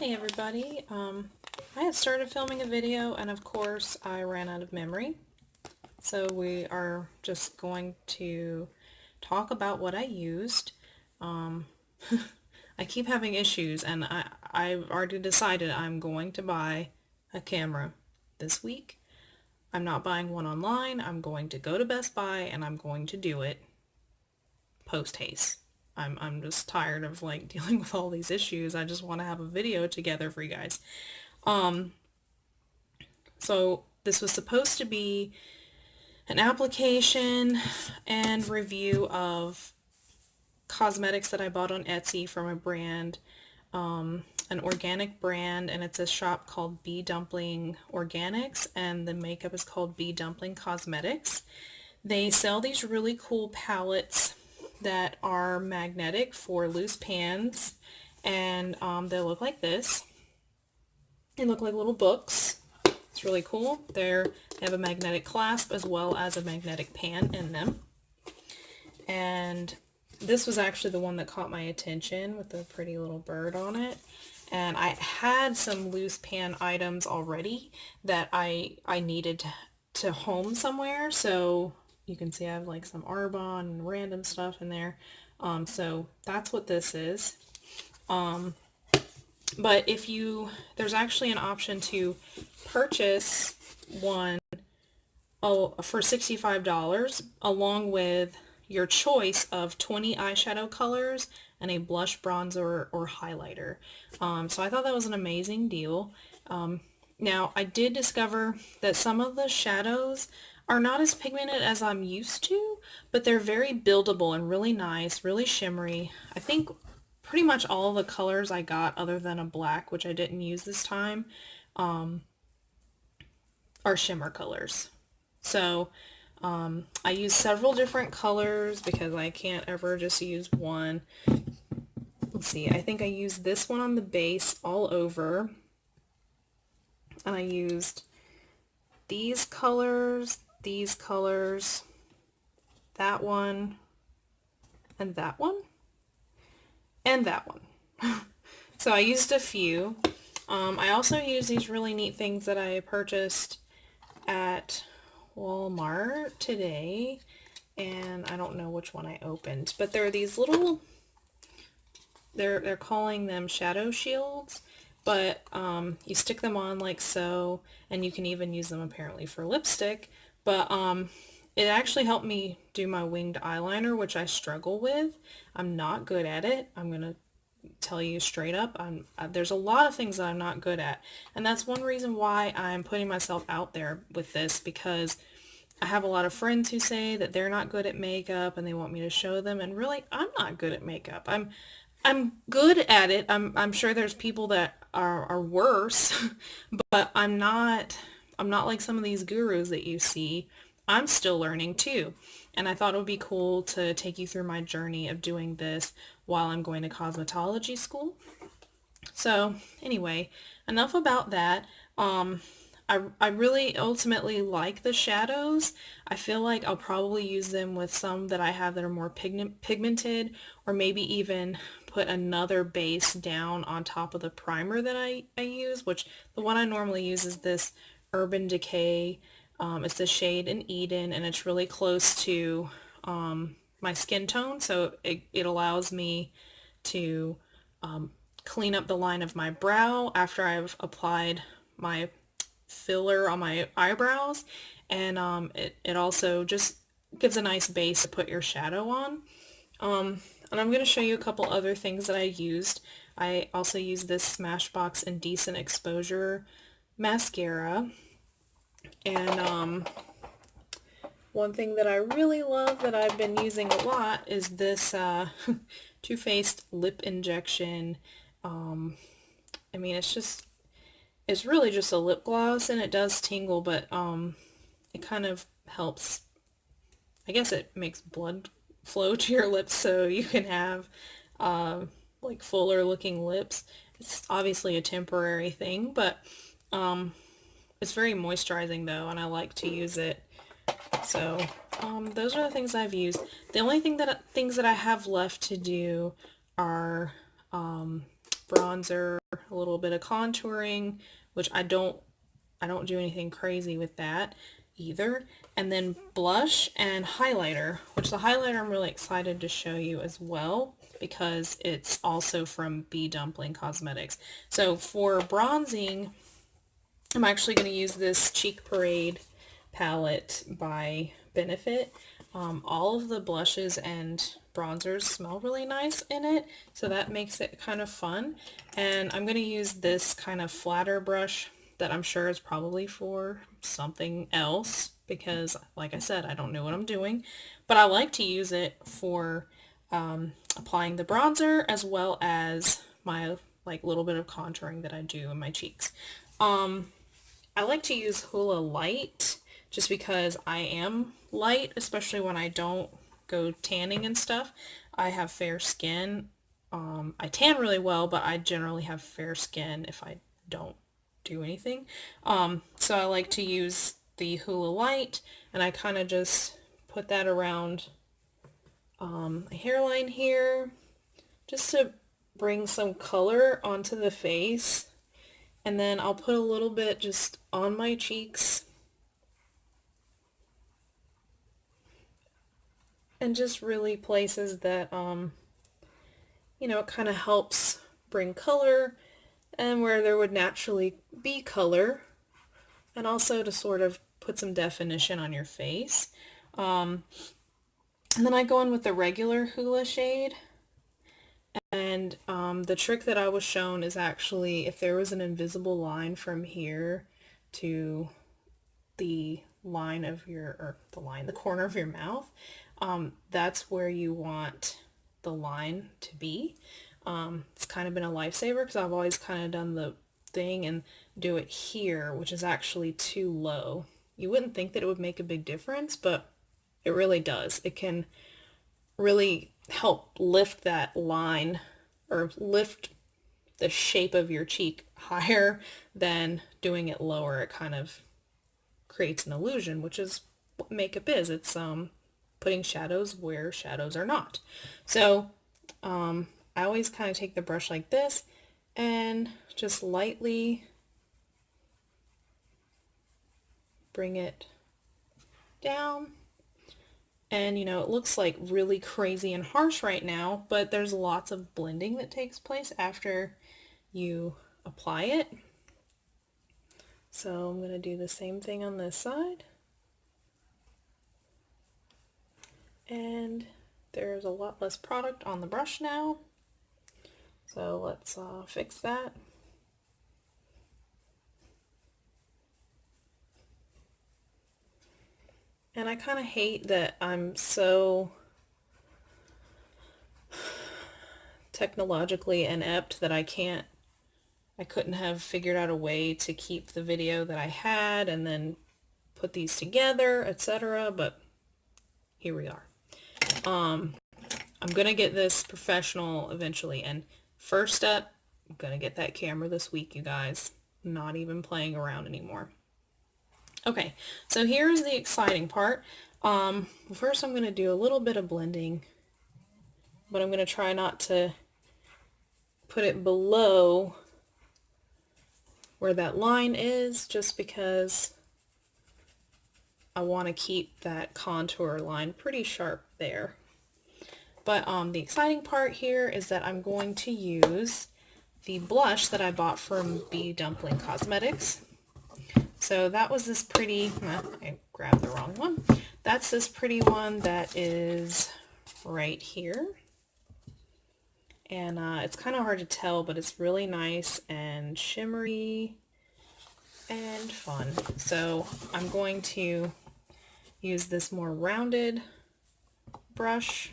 Hey everybody, I had started filming a video and of course I ran out of memory. So we are just going to talk about what I used. Um, I keep having issues and I've already decided I'm going to buy a camera this week. I'm not buying one online. I'm going to go to Best Buy and I'm going to do it post haste. I'm just tired of like dealing with all these issues. I just want to have a video together for you guys. Um, So this was supposed to be an application and review of cosmetics that I bought on Etsy from a brand, an organic brand, and it's a shop called Dumpling Organics, and the makeup is called Dumpling Cosmetics. They sell these really cool palettes that are magnetic for loose pans, and they look like this. They look like little books. It's really cool. They have a magnetic clasp as well as a magnetic pan in them. And this was actually the one that caught my attention with the pretty little bird on it. And I had some loose pan items already that I needed to home somewhere. So you can see I have like some Arbonne and random stuff in there. So that's what this is. But there's actually an option to purchase one for $65 along with your choice of 20 eyeshadow colors and a blush, bronzer, or highlighter. So I thought that was an amazing deal. Now, I did discover that some of the shadows are not as pigmented as I'm used to, but they're very buildable and really nice, really shimmery. I think pretty much all the colors I got, other than a black, which I didn't use this time, are shimmer colors. So I use several different colors because I can't ever just use one. Let's see, I think I used this one on the base all over. And I used these colors, that one, and that one, and that one. So I used a few. I also used these really neat things that I purchased at Walmart today, and I don't know which one I opened, but there are these little, they're calling them shadow shields, but you stick them on like so, and you can even use them apparently for lipstick, but it actually helped me do my winged eyeliner, which I struggle with. I'm not good at it. I'm gonna tell you straight up, there's a lot of things that I'm not good at, and that's one reason why I'm putting myself out there with this, because I have a lot of friends who say that they're not good at makeup and they want me to show them, and really I'm not good at makeup. I'm good at it. I'm sure there's people that are worse, but I'm not like some of these gurus that you see. I'm still learning too. And I thought it would be cool to take you through my journey of doing this while I'm going to cosmetology school. So anyway, enough about that. I really ultimately like the shadows. I feel like I'll probably use them with some that I have that are more pigmented, or maybe even put another base down on top of the primer that I use, which the one I normally use is this Urban Decay. It's the shade in Eden, and it's really close to my skin tone, so it allows me to clean up the line of my brow after I've applied my filler on my eyebrows, and it also just gives a nice base to put your shadow on. And I'm going to show you a couple other things that I used. I also used this Smashbox Indecent Exposure mascara, and one thing that I really love that I've been using a lot is this Too Faced lip injection. I mean, it's really just a lip gloss, and it does tingle, but it kind of helps. I guess it makes blood flow to your lips so you can have like fuller looking lips. It's obviously a temporary thing, but it's very moisturizing though, and I like to use it. So those are the things I've used. The only things that I have left to do are bronzer, a little bit of contouring, which I don't do anything crazy with that either. And then blush and highlighter, which the highlighter I'm really excited to show you as well because it's also from Dumpling Cosmetics. So for bronzing, I'm actually going to use this Cheek Parade palette by Benefit. All of the blushes and bronzers smell really nice in it, so that makes it kind of fun. And I'm going to use this kind of flatter brush that I'm sure is probably for something else because, like I said, I don't know what I'm doing. But I like to use it for applying the bronzer as well as my like little bit of contouring that I do in my cheeks. I like to use Hoola Light just because I am light, especially when I don't go tanning and stuff. I have fair skin. I tan really well, but I generally have fair skin if I don't do anything. So I like to use the Hoola Light, and I kind of just put that around my hairline here just to bring some color onto the face. And then I'll put a little bit just on my cheeks and just really places that, you know, it kind of helps bring color and where there would naturally be color, and also to sort of put some definition on your face. And then I go in with the regular Hoola shade. And the trick that I was shown is actually if there was an invisible line from here to the line of your, or the corner of your mouth, that's where you want the line to be. It's kind of been a lifesaver because I've always kind of done the thing and do it here, which is actually too low. You wouldn't think that it would make a big difference, but it really does. It can really help lift that line or lift the shape of your cheek higher than doing it lower. It kind of creates an illusion, which is what makeup is. It's putting shadows where shadows are not. So I always kind of take the brush like this and just lightly bring it down. And you know, it looks like really crazy and harsh right now, but there's lots of blending that takes place after you apply it. So I'm going to do the same thing on this side. And there's a lot less product on the brush now. So let's fix that. And I kind of hate that I'm so technologically inept that I couldn't have figured out a way to keep the video that I had and then put these together, etc. But here we are. I'm gonna get this professional eventually, and first step, I'm gonna get that camera this week, you guys. Not even playing around anymore. Okay, so here's the exciting part. First I'm gonna do a little bit of blending, but I'm gonna try not to put it below where that line is, just because I want to keep that contour line pretty sharp there. But the exciting part here is that I'm going to use the blush that I bought from Dumpling Cosmetics. So that was this pretty, I grabbed the wrong one. That's this pretty one that is right here. And it's kind of hard to tell, but it's really nice and shimmery and fun. So I'm going to use this more rounded brush.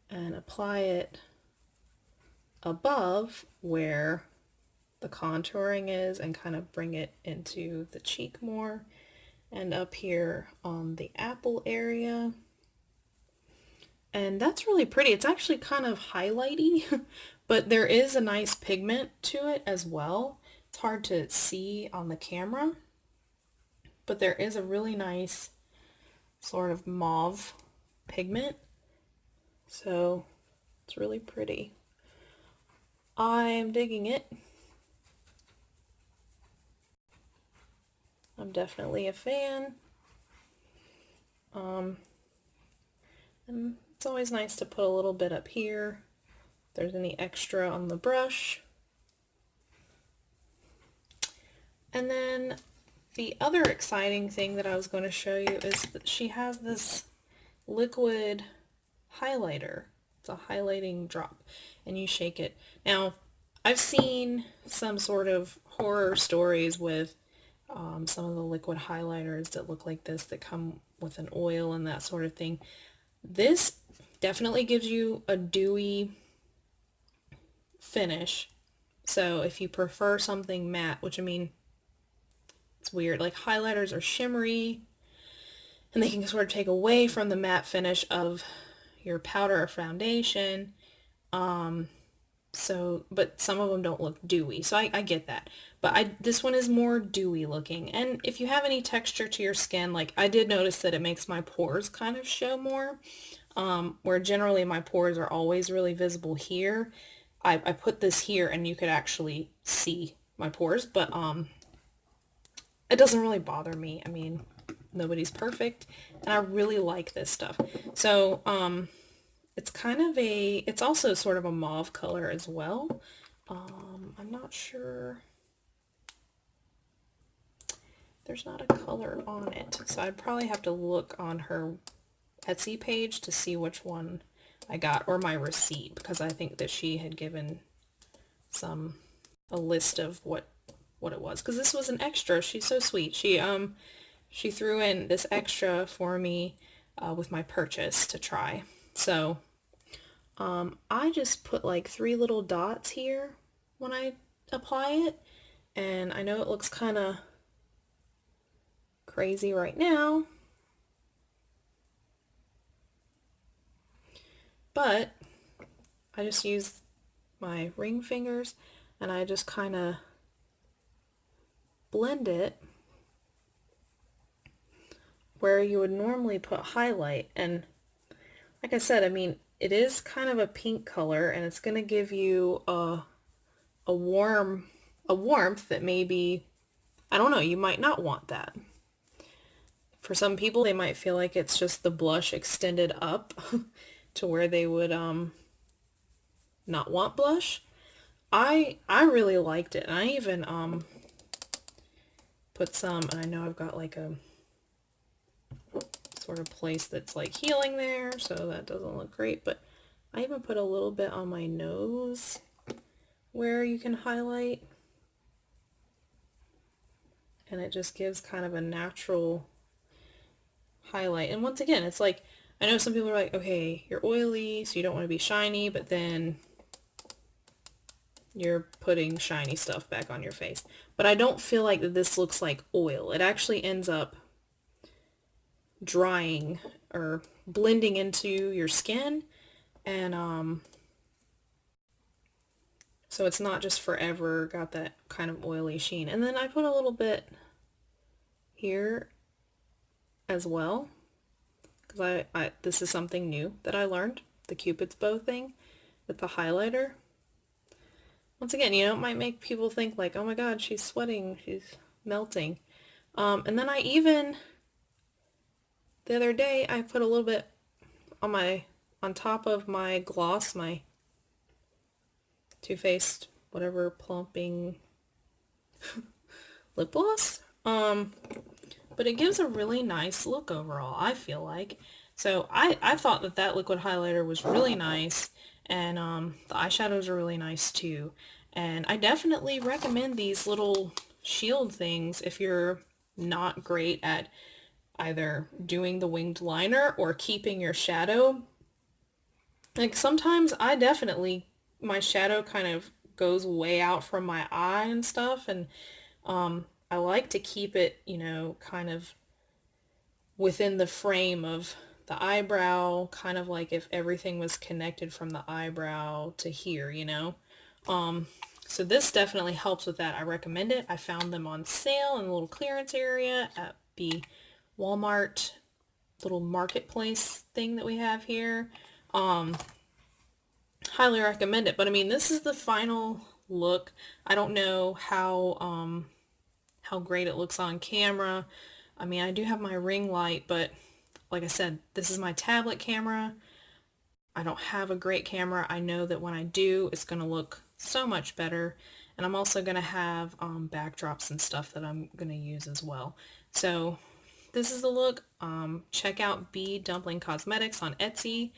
And apply it above where the contouring is and kind of bring it into the cheek more, and up here on the apple area. And that's really pretty. It's actually kind of highlighty, but there is a nice pigment to it as well. It's hard to see on the camera, but there is a really nice sort of mauve pigment So it's really pretty. I'm digging it. I'm definitely a fan. And it's always nice to put a little bit up here if there's any extra on the brush. And then the other exciting thing that I was going to show you is that she has this liquid highlighter. It's a highlighting drop, and you shake it. Now, I've seen some sort of horror stories with some of the liquid highlighters that look like this that come with an oil and that sort of thing. This definitely gives you a dewy finish. So if you prefer something matte, which I mean, it's weird, like highlighters are shimmery and they can sort of take away from the matte finish of your powder or foundation. But some of them don't look dewy, so I get that. But this one is more dewy looking. And if you have any texture to your skin, like I did notice that it makes my pores kind of show more, where generally my pores are always really visible here. I put this here and you could actually see my pores, but it doesn't really bother me. I mean, nobody's perfect, and I really like this stuff. So, it's kind of it's also sort of a mauve color as well. I'm not sure. There's not a color on it, so I'd probably have to look on her Etsy page to see which one I got, or my receipt, because I think that she had given a list of what it was, because this was an extra. She's so sweet. She threw in this extra for me with my purchase to try. So I just put like 3 little dots here when I apply it, and I know it looks kind of crazy right now, but I just use my ring fingers and I just kind of blend it where you would normally put highlight. And like I said, I mean, it is kind of a pink color, and it's going to give you a warmth that maybe, I don't know, you might not want that. For some people, they might feel like it's just the blush extended up to where they would not want blush. I really liked it, and I even put some, and I know I've got like a sort of place that's like healing there, so that doesn't look great, but I even put a little bit on my nose where you can highlight, and it just gives kind of a natural highlight. And once again, it's like, I know some people are like, okay, you're oily, so you don't want to be shiny, but then you're putting shiny stuff back on your face. But I don't feel like this looks like oil. It actually ends up drying or blending into your skin, and so it's not just forever got that kind of oily sheen. And then I put a little bit here as well, because this is something new that I learned, the Cupid's bow thing with the highlighter. Once again, you know, it might make people think like, oh my god, she's sweating, she's melting. And then I even, the other day, I put a little bit on top of my gloss, my Too Faced whatever plumping lip gloss. But it gives a really nice look overall, I feel like. So I thought that liquid highlighter was really nice, and the eyeshadows are really nice too. And I definitely recommend these little shield things if you're not great at either doing the winged liner or keeping your shadow. Like sometimes my shadow kind of goes way out from my eye and stuff, and I like to keep it, you know, kind of within the frame of the eyebrow, kind of like if everything was connected from the eyebrow to here, you know. So this definitely helps with that. I recommend it. I found them on sale in a little clearance area at the Walmart little marketplace thing that we have here. highly recommend it. But I mean, this is the final look. I don't know how great it looks on camera. I mean, I do have my ring light, but like I said, this is my tablet camera. I don't have a great camera. I know that when I do, it's going to look so much better. And I'm also going to have backdrops and stuff that I'm going to use as well. So this is the look. Check out Dumpling Cosmetics on Etsy.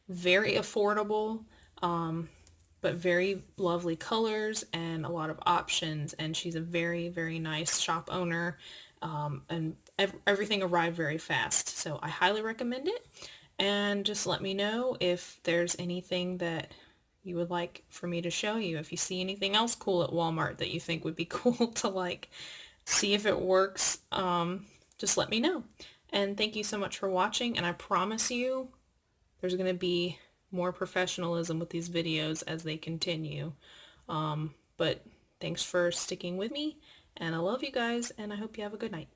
Very affordable, but very lovely colors and a lot of options. And she's a very, very nice shop owner. And everything arrived very fast. So I highly recommend it. And just let me know if there's anything that you would like for me to show you. If you see anything else cool at Walmart that you think would be cool to like see if it works, just let me know. And thank you so much for watching, and I promise you there's going to be more professionalism with these videos as they continue. But thanks for sticking with me, and I love you guys, and I hope you have a good night.